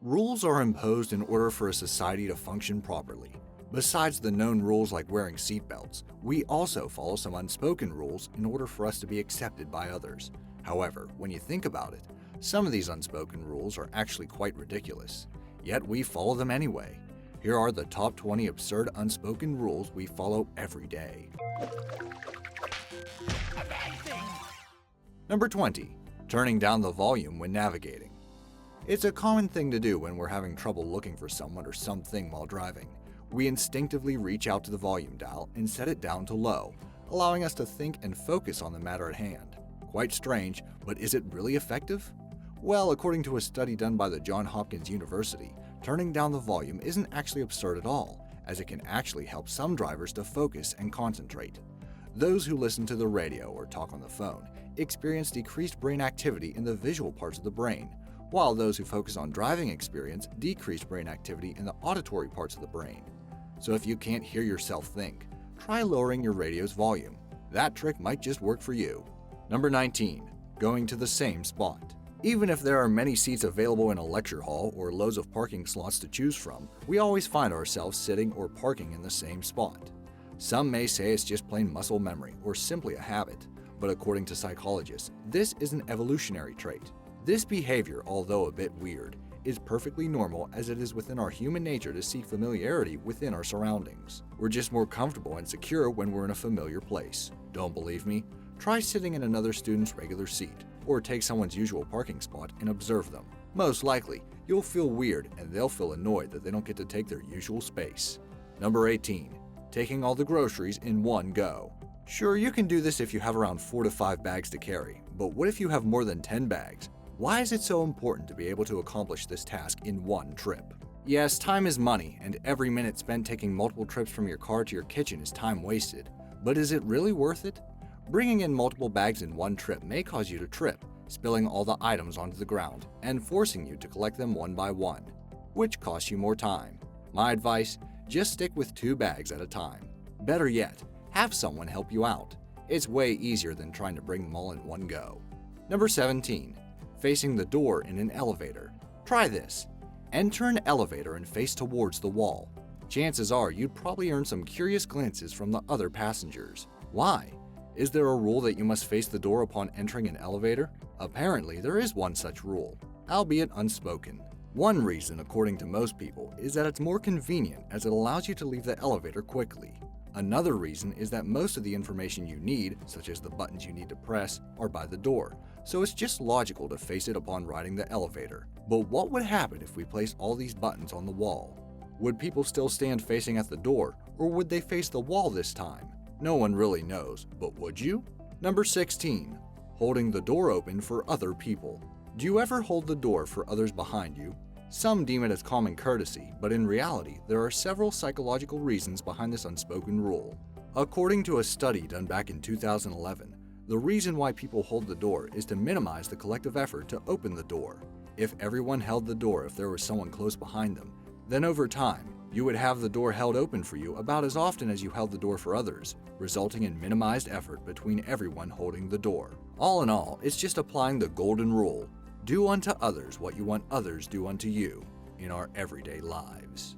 Rules are imposed in order for a society to function properly. Besides the known rules like wearing seatbelts, we also follow some unspoken rules in order for us to be accepted by others. However, when you think about it, some of these unspoken rules are actually quite ridiculous. Yet we follow them anyway. Here are the top 20 absurd unspoken rules we follow every day. Number 20. Turning down the volume when navigating. It's a common thing to do when we're having trouble looking for someone or something while driving. We instinctively reach out to the volume dial and set it down to low, allowing us to think and focus on the matter at hand. Quite strange, but is it really effective? Well, according to a study done by the Johns Hopkins University, turning down the volume isn't actually absurd at all, as it can actually help some drivers to focus and concentrate. Those who listen to the radio or talk on the phone experience decreased brain activity in the visual parts of the brain, while those who focus on driving experience decreased brain activity in the auditory parts of the brain. So if you can't hear yourself think, try lowering your radio's volume. That trick might just work for you. Number 19. Going to the same spot. Even if there are many seats available in a lecture hall or loads of parking slots to choose from, we always find ourselves sitting or parking in the same spot. Some may say it's just plain muscle memory or simply a habit, but according to psychologists, this is an evolutionary trait. This behavior, although a bit weird, is perfectly normal as it is within our human nature to seek familiarity within our surroundings. We're just more comfortable and secure when we're in a familiar place. Don't believe me? Try sitting in another student's regular seat, or take someone's usual parking spot and observe them. Most likely, you'll feel weird and they'll feel annoyed that they don't get to take their usual space. Number 18. Taking all the groceries in one go. Sure, you can do this if you have around 4 to 5 bags to carry, but what if you have more than 10 bags? Why is it so important to be able to accomplish this task in one trip? Yes, time is money, and every minute spent taking multiple trips from your car to your kitchen is time wasted. But is it really worth it? Bringing in multiple bags in one trip may cause you to trip, spilling all the items onto the ground, and forcing you to collect them one by one, which costs you more time. My advice, just stick with 2 bags at a time. Better yet, have someone help you out. It's way easier than trying to bring them all in one go. Number 17. Facing the door in an elevator. Try this. Enter an elevator and face towards the wall. Chances are you'd probably earn some curious glances from the other passengers. Why? Is there a rule that you must face the door upon entering an elevator? Apparently, there is one such rule, albeit unspoken. One reason, according to most people, is that it's more convenient as it allows you to leave the elevator quickly. Another reason is that most of the information you need, such as the buttons you need to press, are by the door, so it's just logical to face it upon riding the elevator. But what would happen if we placed all these buttons on the wall? Would people still stand facing at the door, or would they face the wall this time? No one really knows, but would you? Number 16. Holding the door open for other people. Do you ever hold the door for others behind you? Some deem it as common courtesy, but in reality, there are several psychological reasons behind this unspoken rule. According to a study done back in 2011, the reason why people hold the door is to minimize the collective effort to open the door. If everyone held the door if there was someone close behind them, then over time, you would have the door held open for you about as often as you held the door for others, resulting in minimized effort between everyone holding the door. All in all, it's just applying the golden rule. Do unto others what you want others do unto you in our everyday lives.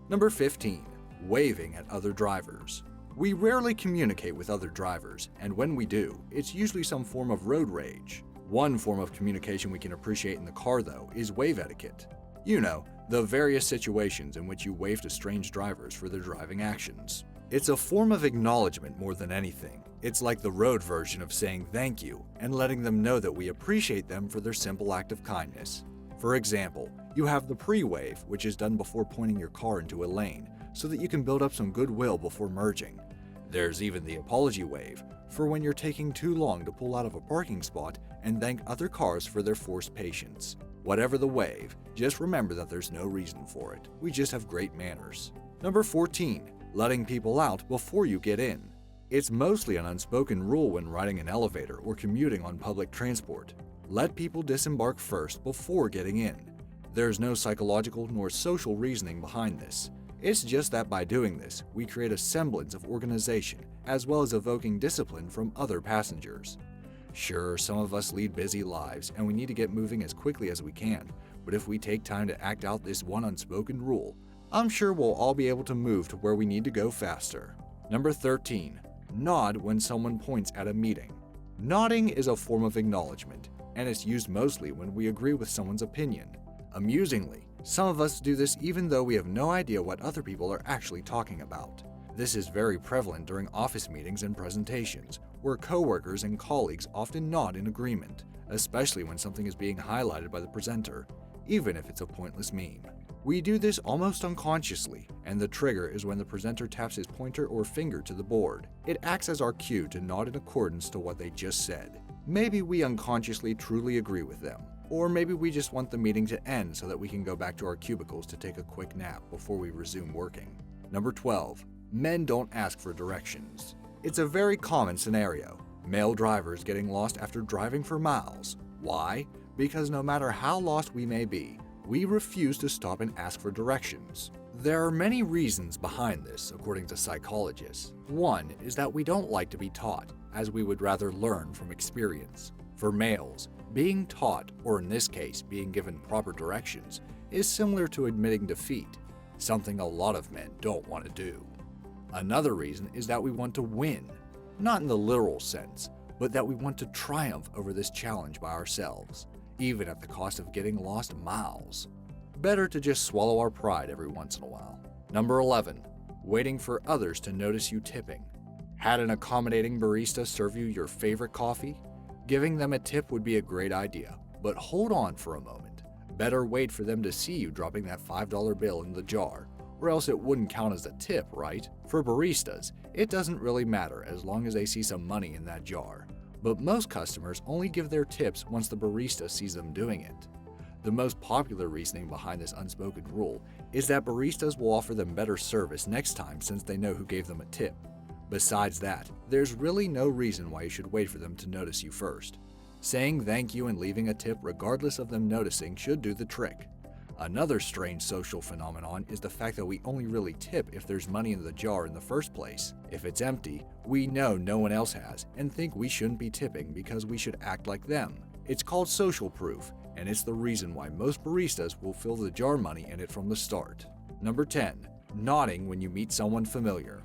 Number 15. Waving at other drivers. We rarely communicate with other drivers, and when we do, it's usually some form of road rage. One form of communication we can appreciate in the car, though, is wave etiquette. You know, the various situations in which you wave to strange drivers for their driving actions. It's a form of acknowledgement more than anything. It's like the road version of saying thank you and letting them know that we appreciate them for their simple act of kindness. For example, you have the pre-wave, which is done before pointing your car into a lane, so that you can build up some goodwill before merging. There's even the apology wave, for when you're taking too long to pull out of a parking spot and thank other cars for their forced patience. Whatever the wave, just remember that there's no reason for it. We just have great manners. Number 14. Letting people out before you get in. It's mostly an unspoken rule when riding an elevator or commuting on public transport. Let people disembark first before getting in. There's no psychological nor social reasoning behind this. It's just that by doing this, we create a semblance of organization, as well as evoking discipline from other passengers. Sure, some of us lead busy lives and we need to get moving as quickly as we can, but if we take time to act out this one unspoken rule, I'm sure we'll all be able to move to where we need to go faster. Number 13. Nod when someone points at a meeting. Nodding is a form of acknowledgement, and it's used mostly when we agree with someone's opinion. Amusingly, some of us do this even though we have no idea what other people are actually talking about. This is very prevalent during office meetings and presentations, where coworkers and colleagues often nod in agreement, especially when something is being highlighted by the presenter, even if it's a pointless meme. We do this almost unconsciously, and the trigger is when the presenter taps his pointer or finger to the board. It acts as our cue to nod in accordance to what they just said. Maybe we unconsciously truly agree with them, or maybe we just want the meeting to end so that we can go back to our cubicles to take a quick nap before we resume working. Number 12. Men don't ask for directions. It's a very common scenario. Male drivers getting lost after driving for miles. Why? Because no matter how lost we may be, we refuse to stop and ask for directions. There are many reasons behind this, according to psychologists. One is that we don't like to be taught, as we would rather learn from experience. For males, being taught, or in this case, being given proper directions, is similar to admitting defeat, something a lot of men don't want to do. Another reason is that we want to win, not in the literal sense, but that we want to triumph over this challenge by ourselves, even at the cost of getting lost miles. Better to just swallow our pride every once in a while. Number 11. Waiting for others to notice you tipping. Had an accommodating barista serve you your favorite coffee? Giving them a tip would be a great idea, but hold on for a moment. Better wait for them to see you dropping that $5 bill in the jar, or else it wouldn't count as a tip, right? For baristas, it doesn't really matter as long as they see some money in that jar. But most customers only give their tips once the barista sees them doing it. The most popular reasoning behind this unspoken rule is that baristas will offer them better service next time since they know who gave them a tip. Besides that, there's really no reason why you should wait for them to notice you first. Saying thank you and leaving a tip regardless of them noticing should do the trick. Another strange social phenomenon is the fact that we only really tip if there's money in the jar in the first place. If it's empty, we know no one else has and think we shouldn't be tipping because we should act like them. It's called social proof, and it's the reason why most baristas will fill the jar money in it from the start. Number 10. Nodding when you meet someone familiar.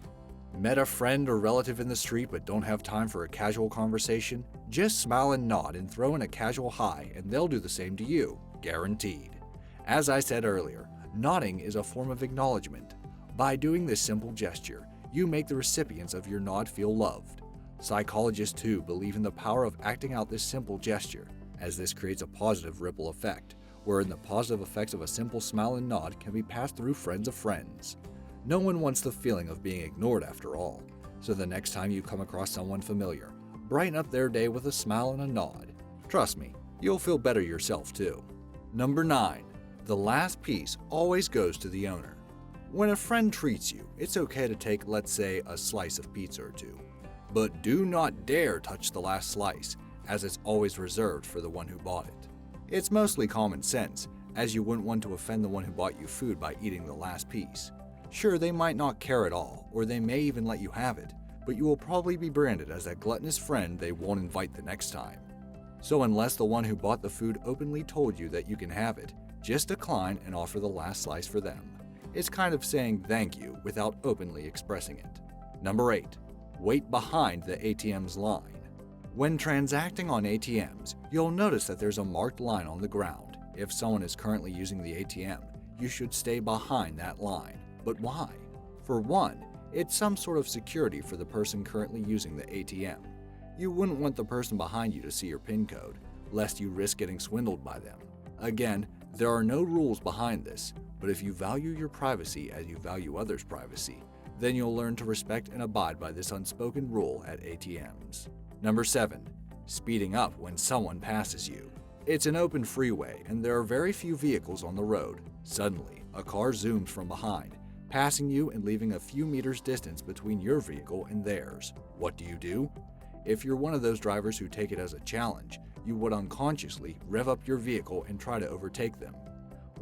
Met a friend or relative in the street but don't have time for a casual conversation? Just smile and nod and throw in a casual hi and they'll do the same to you, guaranteed. As I said earlier, nodding is a form of acknowledgement. By doing this simple gesture, you make the recipients of your nod feel loved. Psychologists too believe in the power of acting out this simple gesture, as this creates a positive ripple effect, wherein the positive effects of a simple smile and nod can be passed through friends of friends. No one wants the feeling of being ignored after all, so the next time you come across someone familiar, brighten up their day with a smile and a nod. Trust me, you'll feel better yourself too. Number 9. The last piece always goes to the owner. When a friend treats you, it's okay to take, let's say, a slice of pizza or two. But do not dare touch the last slice, as it's always reserved for the one who bought it. It's mostly common sense, as you wouldn't want to offend the one who bought you food by eating the last piece. Sure, they might not care at all, or they may even let you have it, but you will probably be branded as that gluttonous friend they won't invite the next time. So unless the one who bought the food openly told you that you can have it, just decline and offer the last slice for them. It's kind of saying thank you without openly expressing it. Number 8. Wait behind the ATM's line. When transacting on ATMs, you'll notice that there's a marked line on the ground. If someone is currently using the ATM, you should stay behind that line. But why? For one, it's some sort of security for the person currently using the ATM. You wouldn't want the person behind you to see your PIN code, lest you risk getting swindled by them. Again, there are no rules behind this, but if you value your privacy as you value others' privacy, then you'll learn to respect and abide by this unspoken rule at ATMs. Number 7. Speeding up when someone passes you. It's an open freeway and there are very few vehicles on the road. Suddenly, a car zooms from behind, passing you and leaving a few meters distance between your vehicle and theirs. What do? If you're one of those drivers who take it as a challenge, you would unconsciously rev up your vehicle and try to overtake them.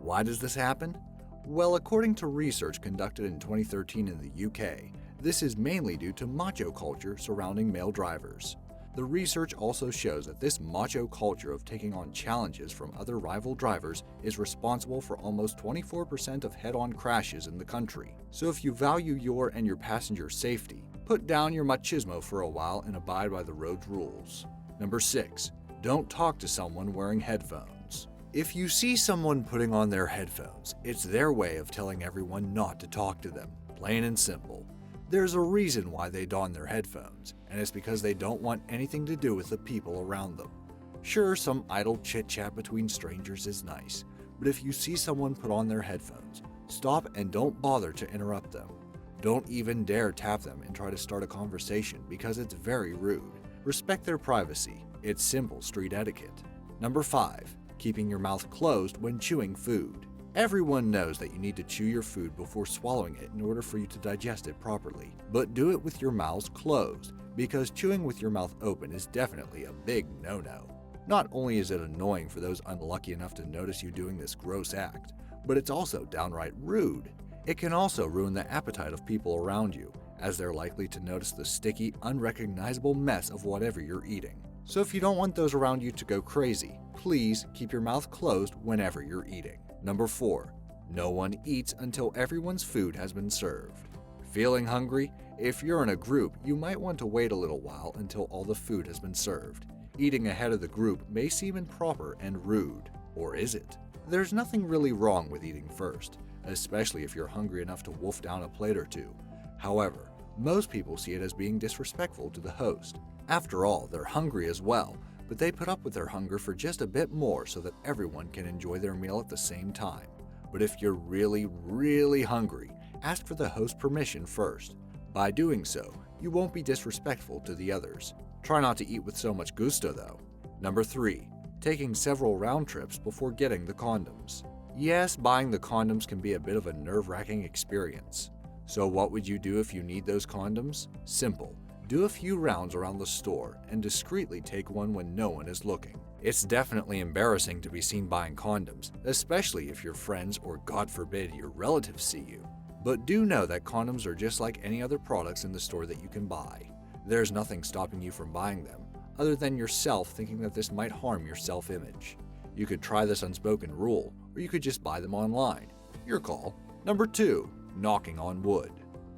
Why does this happen? Well, according to research conducted in 2013 in the UK, this is mainly due to macho culture surrounding male drivers. The research also shows that this macho culture of taking on challenges from other rival drivers is responsible for almost 24% of head-on crashes in the country. So if you value your and your passengers' safety, put down your machismo for a while and abide by the road's rules. Number 6. Don't talk to someone wearing headphones. If you see someone putting on their headphones, it's their way of telling everyone not to talk to them, plain and simple. There's a reason why they don their headphones, and it's because they don't want anything to do with the people around them. Sure, some idle chit-chat between strangers is nice, but if you see someone put on their headphones, stop and don't bother to interrupt them. Don't even dare tap them and try to start a conversation because it's very rude. Respect their privacy. It's simple street etiquette. Number 5. Keeping your mouth closed when chewing food. Everyone knows that you need to chew your food before swallowing it in order for you to digest it properly, but do it with your mouths closed, because chewing with your mouth open is definitely a big no-no. Not only is it annoying for those unlucky enough to notice you doing this gross act, but it's also downright rude. It can also ruin the appetite of people around you, as they're likely to notice the sticky, unrecognizable mess of whatever you're eating. So if you don't want those around you to go crazy, please keep your mouth closed whenever you're eating. Number 4. No one eats until everyone's food has been served. Feeling hungry? If you're in a group, you might want to wait a little while until all the food has been served. Eating ahead of the group may seem improper and rude, or is it? There's nothing really wrong with eating first, especially if you're hungry enough to wolf down a plate or two. However, most people see it as being disrespectful to the host. After all, they're hungry as well, but they put up with their hunger for just a bit more so that everyone can enjoy their meal at the same time. But if you're really hungry, ask for the host's permission first. By doing so, you won't be disrespectful to the others. Try not to eat with so much gusto though. Number 3. Taking several round trips before getting the condoms. Yes, buying the condoms can be a bit of a nerve-wracking experience. So what would you do if you need those condoms? Simple. Do a few rounds around the store and discreetly take one when no one is looking. It's definitely embarrassing to be seen buying condoms, especially if your friends or God forbid your relatives see you. But do know that condoms are just like any other products in the store that you can buy. There's nothing stopping you from buying them, other than yourself thinking that this might harm your self-image. You could try this unspoken rule, or you could just buy them online. Your call. Number 2. Knocking on wood.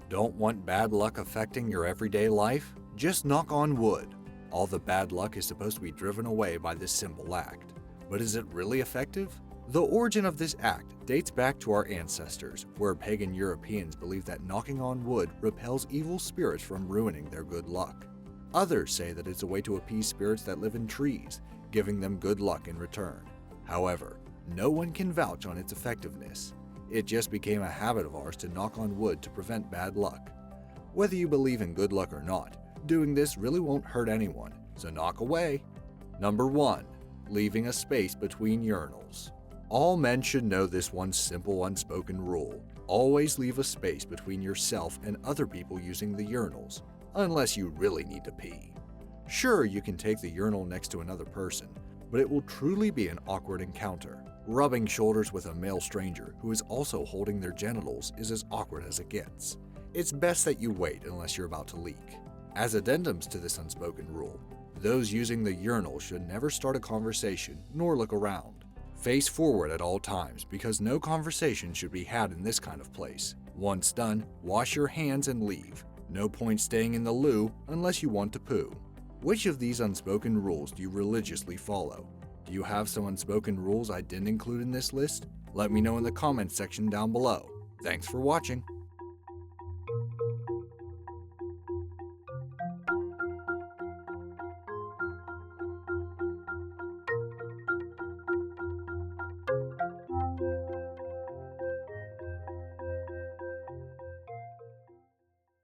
Don't want bad luck affecting your everyday life? Just knock on wood. All the bad luck is supposed to be driven away by this simple act. But is it really effective? The origin of this act dates back to our ancestors, where pagan Europeans believed that knocking on wood repels evil spirits from ruining their good luck. Others say that it's a way to appease spirits that live in trees, giving them good luck in return. However, no one can vouch on its effectiveness. It just became a habit of ours to knock on wood to prevent bad luck. Whether you believe in good luck or not, doing this really won't hurt anyone, so knock away. Number 1. Leaving a space between urinals. All men should know this one simple unspoken rule. Always leave a space between yourself and other people using the urinals, unless you really need to pee. Sure, you can take the urinal next to another person, but it will truly be an awkward encounter. Rubbing shoulders with a male stranger who is also holding their genitals is as awkward as it gets. It's best that you wait unless you're about to leak. As addendums to this unspoken rule, those using the urinal should never start a conversation nor look around. Face forward at all times because no conversation should be had in this kind of place. Once done, wash your hands and leave. No point staying in the loo unless you want to poo. Which of these unspoken rules do you religiously follow? Do you have some unspoken rules I didn't include in this list? Let me know in the comments section down below. Thanks for watching.